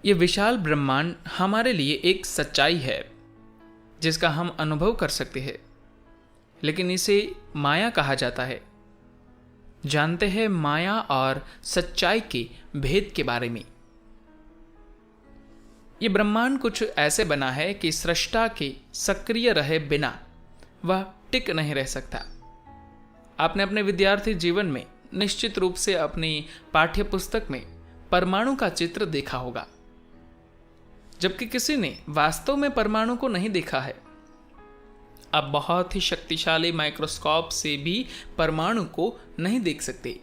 ये विशाल ब्रह्मांड हमारे लिए एक सच्चाई है जिसका हम अनुभव कर सकते हैं, लेकिन इसे माया कहा जाता है। जानते हैं माया और सच्चाई के भेद के बारे में। ये ब्रह्मांड कुछ ऐसे बना है कि सृष्टा के सक्रिय रहे बिना वह टिक नहीं रह सकता। आपने अपने विद्यार्थी जीवन में निश्चित रूप से अपनी पाठ्य पुस्तक में परमाणु का चित्र देखा होगा, जबकि किसी ने वास्तव में परमाणु को नहीं देखा है। आप बहुत ही शक्तिशाली माइक्रोस्कोप से भी परमाणु को नहीं देख सकते,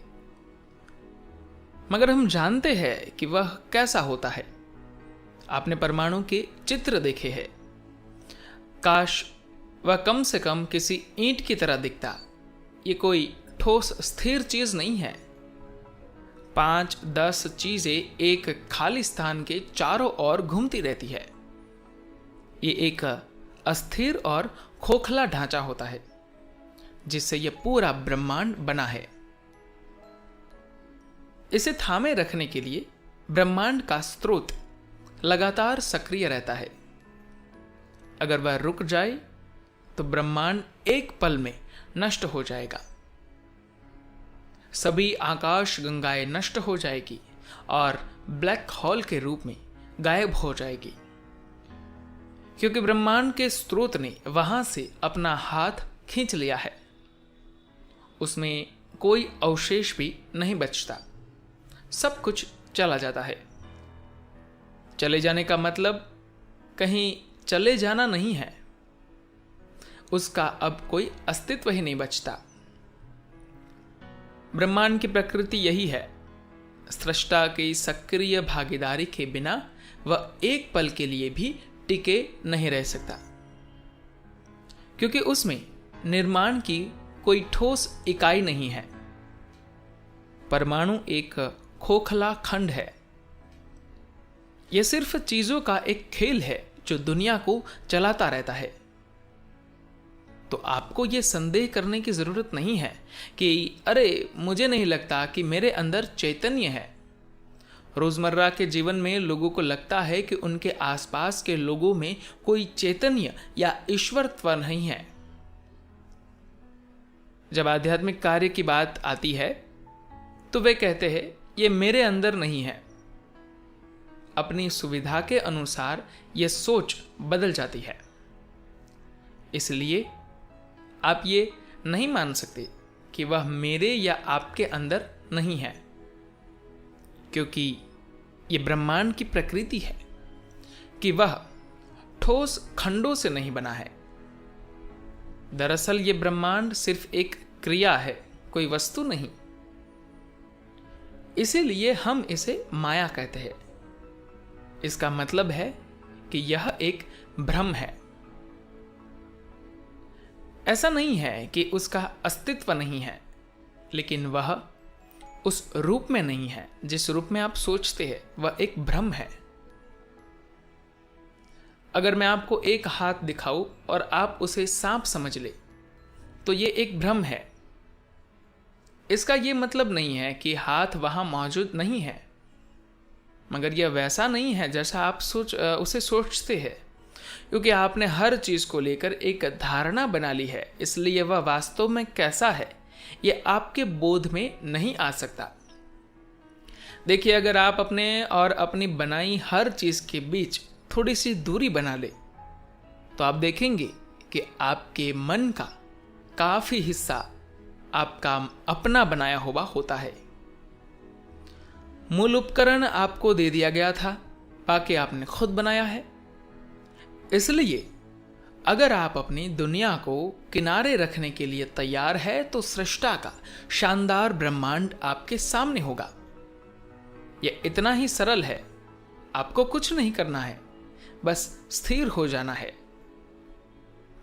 मगर हम जानते हैं कि वह कैसा होता है। आपने परमाणु के चित्र देखे हैं। काश वह कम से कम किसी ईंट की तरह दिखता। ये कोई ठोस स्थिर चीज नहीं है। 5-10 चीजें एक खाली स्थान के चारों ओर घूमती रहती है। ये एक अस्थिर और खोखला ढांचा होता है जिससे यह पूरा ब्रह्मांड बना है। इसे थामे रखने के लिए ब्रह्मांड का स्रोत लगातार सक्रिय रहता है। अगर वह रुक जाए तो ब्रह्मांड एक पल में नष्ट हो जाएगा। सभी आकाश गंगाएं नष्ट हो जाएगी और ब्लैक होल के रूप में गायब हो जाएगी, क्योंकि ब्रह्मांड के स्रोत ने वहां से अपना हाथ खींच लिया है। उसमें कोई अवशेष भी नहीं बचता। सब कुछ चला जाता है। चले जाने का मतलब कहीं चले जाना नहीं है। उसका अब कोई अस्तित्व ही नहीं बचता। ब्रह्मांड की प्रकृति यही है। सृष्टा की सक्रिय भागीदारी के बिना वह एक पल के लिए भी टिके नहीं रह सकता, क्योंकि उसमें निर्माण की कोई ठोस इकाई नहीं है। परमाणु एक खोखला खंड है। यह सिर्फ चीजों का एक खेल है जो दुनिया को चलाता रहता है। तो आपको यह संदेह करने की जरूरत नहीं है कि अरे मुझे नहीं लगता कि मेरे अंदर चैतन्य है। रोजमर्रा के जीवन में लोगों को लगता है कि उनके आसपास के लोगों में कोई चैतन्य या ईश्वरत्व नहीं है। जब आध्यात्मिक कार्य की बात आती है तो वे कहते हैं ये मेरे अंदर नहीं है। अपनी सुविधा के अनुसार यह सोच बदल जाती है। इसलिए आप ये नहीं मान सकते कि वह मेरे या आपके अंदर नहीं है, क्योंकि यह ब्रह्मांड की प्रकृति है कि वह ठोस खंडों से नहीं बना है। दरअसल यह ब्रह्मांड सिर्फ एक क्रिया है, कोई वस्तु नहीं। इसीलिए हम इसे माया कहते हैं। इसका मतलब है कि यह एक भ्रम है। ऐसा नहीं है कि उसका अस्तित्व नहीं है, लेकिन वह उस रूप में नहीं है जिस रूप में आप सोचते हैं। वह एक भ्रम है। अगर मैं आपको एक हाथ दिखाऊं और आप उसे सांप समझ ले तो यह एक भ्रम है। इसका यह मतलब नहीं है कि हाथ वहां मौजूद नहीं है, मगर यह वैसा नहीं है जैसा आप उसे सोचते हैं, क्योंकि आपने हर चीज को लेकर एक धारणा बना ली है। इसलिए वह वास्तव में कैसा है यह आपके बोध में नहीं आ सकता। देखिए, अगर आप अपने और अपनी बनाई हर चीज के बीच थोड़ी सी दूरी बना ले तो आप देखेंगे कि आपके मन का काफी हिस्सा आपका अपना बनाया हुआ होता है। मूल उपकरण आपको दे दिया गया था, बाकी आपने खुद बनाया है। इसलिए अगर आप अपनी दुनिया को किनारे रखने के लिए तैयार है तो सृष्टा का शानदार ब्रह्मांड आपके सामने होगा। यह इतना ही सरल है। आपको कुछ नहीं करना है, बस स्थिर हो जाना है।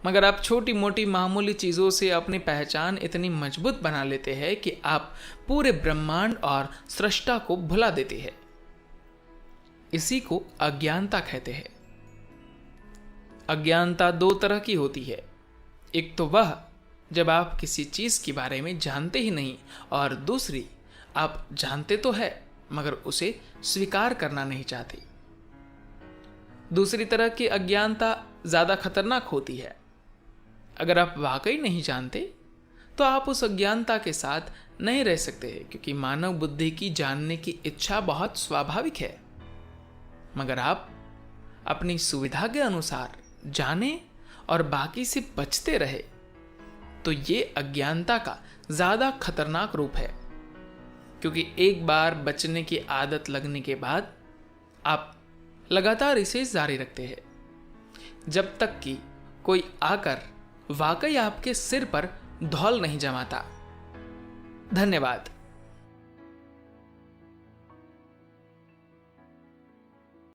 मगर आप छोटी मोटी मामूली चीजों से अपनी पहचान इतनी मजबूत बना लेते हैं कि आप पूरे ब्रह्मांड और सृष्टा को भुला देते हैं। इसी को अज्ञानता कहते हैं। अज्ञानता दो तरह की होती है। एक तो वह जब आप किसी चीज के बारे में जानते ही नहीं, और दूसरी आप जानते तो है मगर उसे स्वीकार करना नहीं चाहते। दूसरी तरह की अज्ञानता ज़्यादा खतरनाक होती है। अगर आप वाकई नहीं जानते तो आप उस अज्ञानता के साथ नहीं रह सकते हैं, क्योंकि मानव बुद्धि की जानने की इच्छा बहुत स्वाभाविक है। मगर आप अपनी सुविधा के अनुसार जाने और बाकी से बचते रहे तो ये अज्ञानता का ज़्यादा खतरनाक रूप है, क्योंकि एक बार बचने की आदत लगने के बाद आप लगातार इसे जारी रखते हैं जब तक कि कोई आकर वाकई आपके सिर पर धौल नहीं जमाता। धन्यवाद।